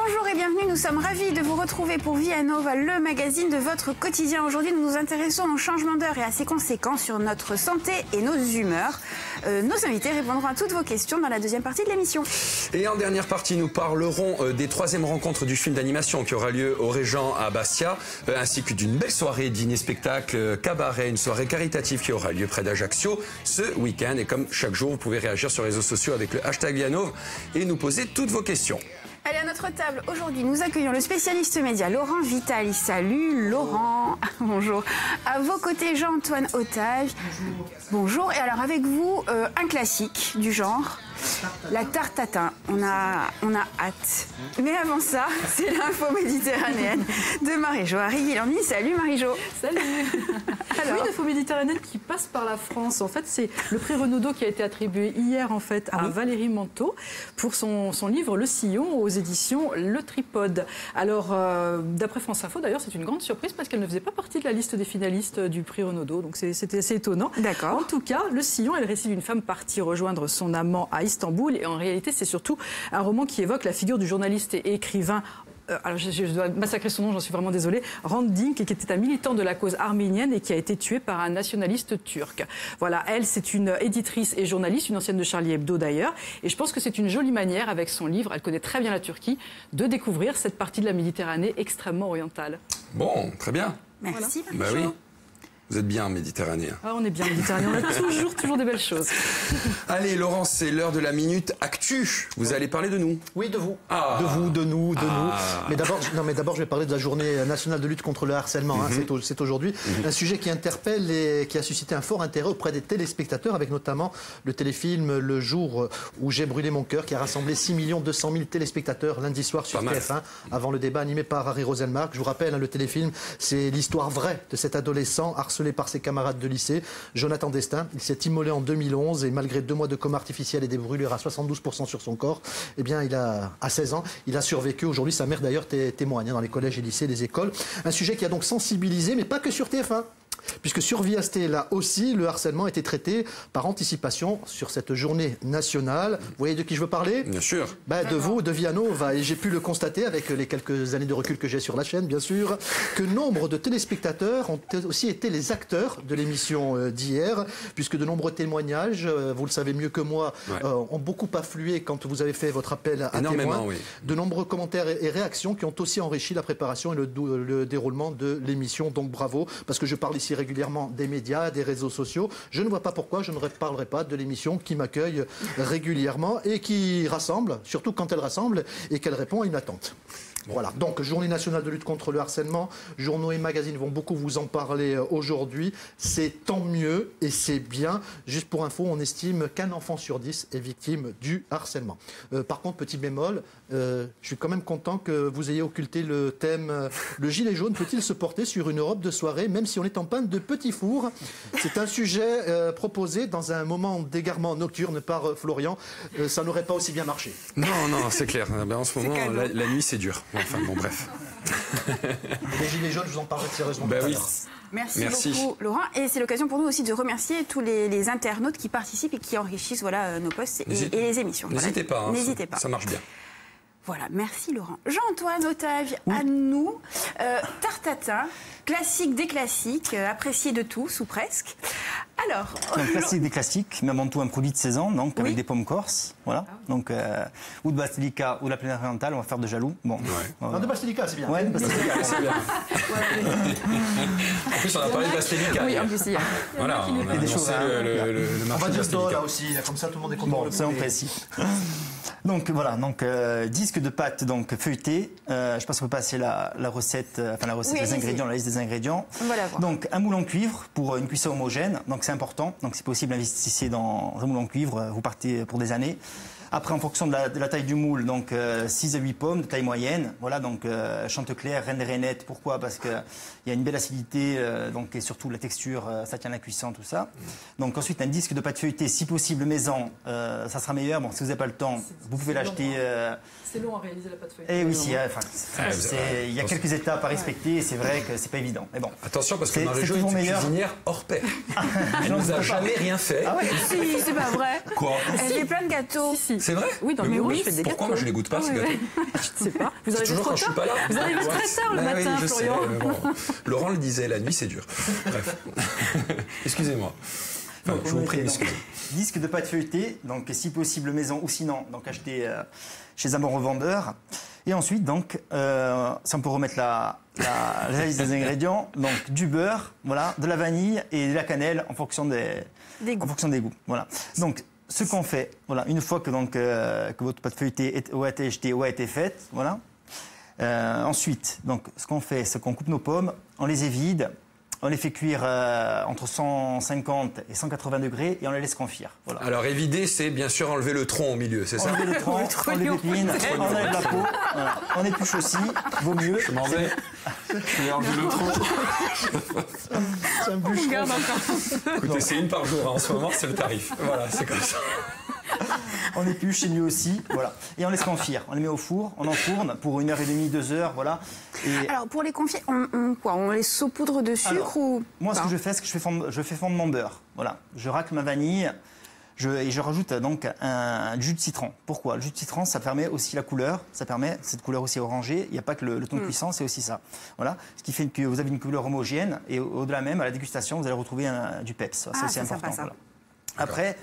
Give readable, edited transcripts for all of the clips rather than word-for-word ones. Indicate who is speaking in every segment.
Speaker 1: Bonjour et bienvenue, nous sommes ravis de vous retrouver pour Via Nova, le magazine de votre quotidien. Aujourd'hui, nous nous intéressons au changement d'heure et à ses conséquences sur notre santé et nos humeurs. Nos invités répondront à toutes vos questions dans la deuxième partie de l'émission.
Speaker 2: Et en dernière partie, nous parlerons des troisièmes rencontres du film d'animation qui aura lieu au Régent à Bastia, ainsi que d'une belle soirée dîner-spectacle, cabaret, une soirée caritative qui aura lieu près d'Ajaccio ce week-end. Et comme chaque jour, vous pouvez réagir sur les réseaux sociaux avec le hashtag Vianov et nous poser toutes vos questions.
Speaker 1: Allez, à notre table, aujourd'hui, nous accueillons le spécialiste média Laurent Vitali. Salut Laurent. Bonjour. À vos côtés, Jean-Antoine Otage. Bonjour. Et alors, avec vous, un classique du genre, la tarte tatin. On a hâte. Mais avant ça, c'est l'info méditerranéenne de Marie-Jo Arriguilani. Salut Marie-Jo.
Speaker 3: Salut.
Speaker 1: Alors,
Speaker 3: oui, l'info méditerranéenne qui passe par la France. En fait, c'est le prix Renaudot qui a été attribué hier en fait à Valérie Manteau pour son livre Le Sillon aux éditions Le Tripode. Alors, d'après France Info, d'ailleurs, c'est une grande surprise parce qu'elle ne faisait pas partie de la liste des finalistes du prix Renaudot. Donc, c'était assez étonnant.
Speaker 1: D'accord.
Speaker 3: En tout cas, Le Sillon est le récit d'une femme partie rejoindre son amant à Istanbul. Et en réalité, c'est surtout un roman qui évoque la figure du journaliste et écrivain. Alors je dois massacrer son nom, j'en suis vraiment désolée, Hrant Dink, qui était un militant de la cause arménienne et qui a été tué par un nationaliste turc. Voilà, elle, c'est une éditrice et journaliste, une ancienne de Charlie Hebdo d'ailleurs, et je pense que c'est une jolie manière, avec son livre, elle connaît très bien la Turquie, de découvrir cette partie de la Méditerranée extrêmement orientale.
Speaker 2: Bon, très bien.
Speaker 1: merci.
Speaker 2: Bah oui. Vous êtes bien méditerranéen.
Speaker 3: Ah, on est bien méditerranéen, on a toujours des belles choses.
Speaker 2: Allez, Laurence, c'est l'heure de la minute actu. Vous allez parler de nous.
Speaker 4: Oui, de vous.
Speaker 2: Ah.
Speaker 4: De vous, de nous. Mais d'abord, je vais parler de la journée nationale de lutte contre le harcèlement. C'est aujourd'hui un sujet qui interpelle et qui a suscité un fort intérêt auprès des téléspectateurs, avec notamment le téléfilm Le jour où j'ai brûlé mon cœur, qui a rassemblé 6 200 000 téléspectateurs lundi soir sur TF1, avant le débat animé par Harry Rosenmark. Je vous rappelle, le téléfilm, c'est l'histoire vraie de cet adolescent harcelé par ses camarades de lycée, Jonathan Destin. Il s'est immolé en 2011 et malgré 2 mois de coma artificiel et des brûlures à 72% sur son corps, eh bien, à 16 ans, il a survécu. Aujourd'hui, sa mère d'ailleurs témoigne dans les collèges et lycées, les écoles. Un sujet qui a donc sensibilisé, mais pas que sur TF1. Puisque sur VST, là aussi, le harcèlement a été traité par anticipation sur cette journée nationale. Vous voyez de qui je veux parler?
Speaker 2: Bien sûr.
Speaker 4: De vous, de Via Nova. Et j'ai pu le constater avec les quelques années de recul que j'ai sur la chaîne, bien sûr, que nombre de téléspectateurs ont aussi été les acteurs de l'émission d'hier, puisque de nombreux témoignages, vous le savez mieux que moi, ont beaucoup afflué quand vous avez fait votre appel à témoins.
Speaker 2: Oui.
Speaker 4: De nombreux commentaires et réactions qui ont aussi enrichi la préparation et le déroulement de l'émission. Donc bravo, parce que je parle ici régulièrement des médias, des réseaux sociaux. Je ne vois pas pourquoi je ne parlerai pas de l'émission qui m'accueille régulièrement et qui rassemble, surtout quand elle rassemble et qu'elle répond à une attente. Voilà, donc journée nationale de lutte contre le harcèlement, journaux et magazines vont beaucoup vous en parler aujourd'hui. C'est tant mieux et c'est bien. Juste pour info, on estime qu'un enfant sur 10 est victime du harcèlement. Par contre, petit bémol, je suis quand même content que vous ayez occulté le thème le gilet jaune peut-il se porter sur une robe de soirée même si on est en panne de petit four? C'est un sujet proposé dans un moment d'égarement nocturne par Florian. Ça n'aurait pas aussi bien marché.
Speaker 2: Non, c'est clair. En ce moment, la nuit, c'est dur. Enfin, bon, bref.
Speaker 4: Les gilets jaunes, je vous en parlerai sérieusement.
Speaker 2: Oui.
Speaker 1: Merci beaucoup, Laurent. Et c'est l'occasion pour nous aussi de remercier tous les internautes qui participent et qui enrichissent nos posts et les émissions.
Speaker 2: N'hésitez pas.
Speaker 1: N'hésitez pas.
Speaker 2: Ça marche bien.
Speaker 1: Voilà, merci Laurent. Jean-Antoine Otage, à nous. Tarte tatin, classique des classiques, apprécié de tous ou presque. Alors,
Speaker 5: un classique des classiques, mais avant tout un produit de saison, donc avec des pommes corses, voilà. Donc ou de Basilicata ou de la plaine orientale, on va faire de jaloux. Bon.
Speaker 4: Non, de Basilicata, c'est bien.
Speaker 5: Ouais, de Basilicata, c'est bien.
Speaker 2: En plus, on a parlé de Basilicata.
Speaker 1: Oui, en plus, il y a.
Speaker 2: Voilà, on a annoncé le marché de Basilicata.
Speaker 4: Là aussi, comme ça tout le monde est content.
Speaker 5: Bon, ça on précise. Donc voilà, disque de pâte donc feuilleté. Je pense qu'on peut passer la recette, les ingrédients, la liste des ingrédients.
Speaker 1: Voilà, voir.
Speaker 5: Donc un moule en cuivre pour une cuisson homogène. Donc c'est important. Donc si possible, investissez dans un moule en cuivre. Vous partez pour des années. Après, en fonction de la taille du moule, donc 6 à 8 pommes de taille moyenne. Voilà, donc Chantecler, Reine des Rainettes. Pourquoi? Parce qu'il y a une belle acidité, donc, et surtout la texture, ça tient la cuisson, tout ça. Donc ensuite, un disque de pâte feuilletée, si possible maison, ça sera meilleur. Bon, si vous n'avez pas le temps, vous pouvez l'acheter.
Speaker 3: C'est long à réaliser la pâte feuilletée.
Speaker 5: Eh oui, il y a quelques étapes à respecter et c'est vrai que c'est pas évident. Mais bon.
Speaker 2: Attention, parce que Marie-Jo est une cuisinière hors pair. Elle nous a jamais rien fait.
Speaker 5: Ah ouais.
Speaker 1: Si, c'est pas vrai.
Speaker 2: Quoi?
Speaker 1: Elle fait plein de gâteaux.
Speaker 3: Si.
Speaker 2: C'est vrai?
Speaker 3: Oui, dans
Speaker 2: Mais
Speaker 3: mes
Speaker 2: moi,
Speaker 3: roues, je fais des gâteaux.
Speaker 2: Pourquoi moi je les goûte pas, ces gâteaux?
Speaker 3: Je ne sais pas. Vous arrivez
Speaker 2: Toujours
Speaker 3: trop
Speaker 2: quand je suis
Speaker 3: tard.
Speaker 2: pas là.
Speaker 3: Vous arrivez très tard le
Speaker 2: Ah oui,
Speaker 3: matin,
Speaker 2: je sais,
Speaker 3: Florian.
Speaker 2: mais bon, Laurent le disait, la nuit c'est dur. Bref. Excusez-moi. Enfin, je vous prie, excusez.
Speaker 5: Disque de pâte feuilletée, donc si possible maison ou sinon donc acheter chez un bon revendeur. Et ensuite donc si on peut remettre la liste des ingrédients, donc du beurre, voilà, de la vanille et de la cannelle en fonction des goûts. Voilà. Donc ce qu'on fait, voilà, une fois que donc que votre pâte feuilletée a été achetée ou a été faite, voilà. Ensuite donc ce qu'on fait, c'est qu'on coupe nos pommes, on les évide. On les fait cuire entre 150 et 180 degrés et on les laisse confire. Voilà.
Speaker 2: Alors évider, c'est bien sûr enlever le tronc au milieu, c'est ça?
Speaker 5: Enlever le tronc, enlever les pépines, on enlève la peau, voilà. On épluche aussi, vaut mieux.
Speaker 2: Je m'en vais. Je vais enlever le tronc.
Speaker 4: C'est un bûcheron.
Speaker 2: Écoutez, c'est une par jour, hein, en ce moment, c'est le tarif. Voilà, c'est comme ça.
Speaker 5: On épluche, c'est mieux aussi, voilà. Et on laisse confire. On les met au four, on enfourne pour 1h30, 2 heures, voilà. Et
Speaker 1: Alors, pour les confits, on les saupoudre de sucre
Speaker 5: alors,
Speaker 1: ou
Speaker 5: moi, ce
Speaker 1: pas?
Speaker 5: que je fais, c'est que je fais fondre mon beurre. Voilà. Je racle ma vanille et je rajoute donc un jus de citron. Pourquoi? Le jus de citron, ça permet aussi la couleur. Ça permet cette couleur aussi orangée. Il n'y a pas que le ton cuisson, c'est aussi ça. Voilà. Ce qui fait que vous avez une couleur homogène et au-delà même, à la dégustation, vous allez retrouver du peps. Ça, c'est important.
Speaker 1: sympa, ça.
Speaker 5: Voilà. Après,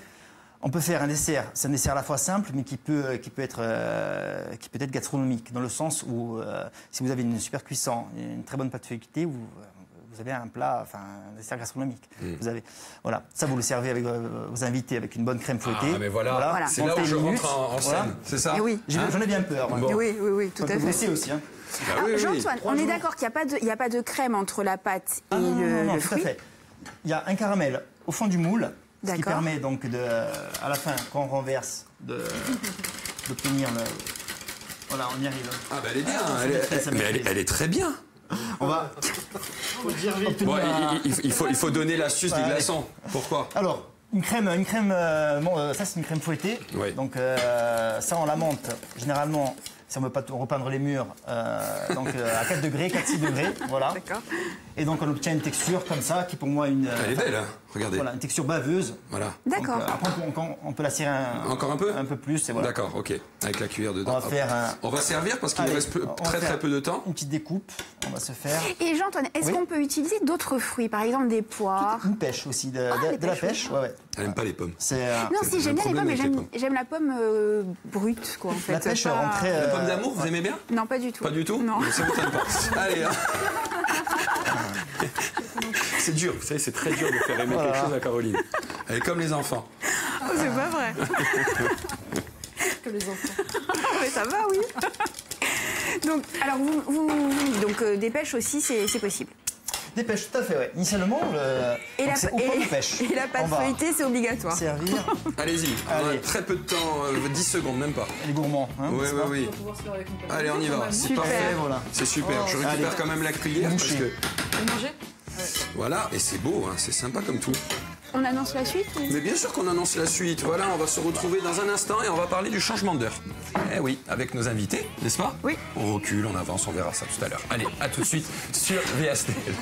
Speaker 5: on peut faire un dessert. C'est un dessert à la fois simple, mais qui peut être gastronomique, dans le sens où si vous avez une super cuisson, une très bonne pâte feuilletée, vous avez un plat, enfin un dessert gastronomique. Vous avez, voilà, ça vous le servez avec vos invités avec une bonne crème feuilletée.
Speaker 2: Ah, mais voilà. C'est là où je rentre en scène,
Speaker 5: voilà.
Speaker 2: c'est ça?
Speaker 1: Eh oui.
Speaker 5: J'en ai bien peur.
Speaker 2: Bon.
Speaker 1: Oui, tout à fait.
Speaker 5: Vous laissez aussi. Hein.
Speaker 2: Bah oui, oui.
Speaker 1: Jean-Antoine, on est d'accord qu'il n'y a pas de crème entre la pâte et
Speaker 5: Non,
Speaker 1: le
Speaker 5: tout à
Speaker 1: fruit.
Speaker 5: fait. Il y a un caramel au fond du moule, ce qui
Speaker 1: D'accord.
Speaker 5: permet donc à la fin, quand on renverse, d'obtenir le. Voilà, on y arrive.
Speaker 2: Ah bah elle est bien, elle est très bien.
Speaker 5: On va.
Speaker 2: Bon, il faut donner l'astuce des glaçons. Pourquoi?
Speaker 5: Alors, une crème, ça c'est une crème fouettée.
Speaker 2: Oui.
Speaker 5: Donc ça on la monte généralement, si on ne veut pas repeindre les murs, à 4 degrés, 4-6 degrés, voilà.
Speaker 1: D'accord.
Speaker 5: Et donc on obtient une texture comme ça, qui pour moi une...
Speaker 2: Elle est belle, hein, regardez.
Speaker 5: Voilà, une texture baveuse.
Speaker 2: Voilà.
Speaker 1: D'accord.
Speaker 5: Donc, après on peut la serrer
Speaker 2: Encore un peu?
Speaker 5: Un peu plus, et voilà.
Speaker 2: D'accord, ok. Avec la cuillère dedans.
Speaker 5: On va faire
Speaker 2: On va servir parce qu'il nous
Speaker 5: Allez,
Speaker 2: reste
Speaker 5: on va
Speaker 2: très
Speaker 5: faire
Speaker 2: peu de temps.
Speaker 5: Une petite découpe, on va se faire.
Speaker 1: Et Jean-Antoine, est-ce
Speaker 5: Oui.
Speaker 1: qu'on peut utiliser d'autres fruits, par exemple des poires?
Speaker 5: Une pêche aussi, de
Speaker 1: les
Speaker 5: la
Speaker 1: pêches,
Speaker 5: pêche,
Speaker 1: oui.
Speaker 5: ouais.
Speaker 2: Elle n'aime pas les pommes.
Speaker 5: C'est
Speaker 1: Non,
Speaker 2: C'est
Speaker 1: si,
Speaker 2: un
Speaker 1: j'aime bien les
Speaker 2: problème
Speaker 1: pommes, mais
Speaker 2: avec les pommes.
Speaker 1: j'aime la pomme brute, quoi, en fait.
Speaker 5: la pêche
Speaker 1: Pas-
Speaker 5: rentrait.
Speaker 2: La pomme d'amour, vous aimez bien?
Speaker 1: Non, pas du tout.
Speaker 2: Pas du tout?
Speaker 1: Non.
Speaker 2: Ça m'étonne pas. Allez, hein. C'est dur, vous savez, c'est très dur de faire aimer quelque chose à Caroline. Elle est comme les enfants.
Speaker 1: Oh, c'est pas vrai.
Speaker 3: Que les enfants.
Speaker 1: Mais ça va, oui. Donc, alors, donc des pêches aussi, c'est possible.
Speaker 5: Des pêches, tout à fait, ouais. Initialement,
Speaker 1: Et
Speaker 5: donc c'est aux pommes de pêche.
Speaker 1: et la pâte
Speaker 5: On va
Speaker 1: feuilletée, c'est obligatoire.
Speaker 5: servir
Speaker 2: Allez-y, on a
Speaker 5: Allez.
Speaker 2: très peu de temps, 10 secondes, même pas.
Speaker 5: les gourmands. Hein,
Speaker 2: Oui,
Speaker 5: n'est-ce
Speaker 2: oui,
Speaker 5: pas
Speaker 2: oui.
Speaker 3: Pouvoir se faire avec une pâte.
Speaker 2: Allez, on y va. C'est
Speaker 1: Super.
Speaker 2: parfait.
Speaker 5: Voilà.
Speaker 2: C'est super. Je récupère
Speaker 5: allez.
Speaker 2: quand même la cuillère parce
Speaker 5: Mouchez.
Speaker 2: que
Speaker 3: Vous mangez?
Speaker 2: voilà, et c'est beau, hein, c'est sympa comme tout.
Speaker 1: On annonce la suite ou...
Speaker 2: Mais bien sûr qu'on annonce la suite. Voilà, on va se retrouver dans un instant et on va parler du changement d'heure. Eh oui, avec nos invités, n'est-ce pas?
Speaker 1: Oui.
Speaker 2: On recule, on avance, on verra ça tout à l'heure. Allez, à tout de suite sur VSTL.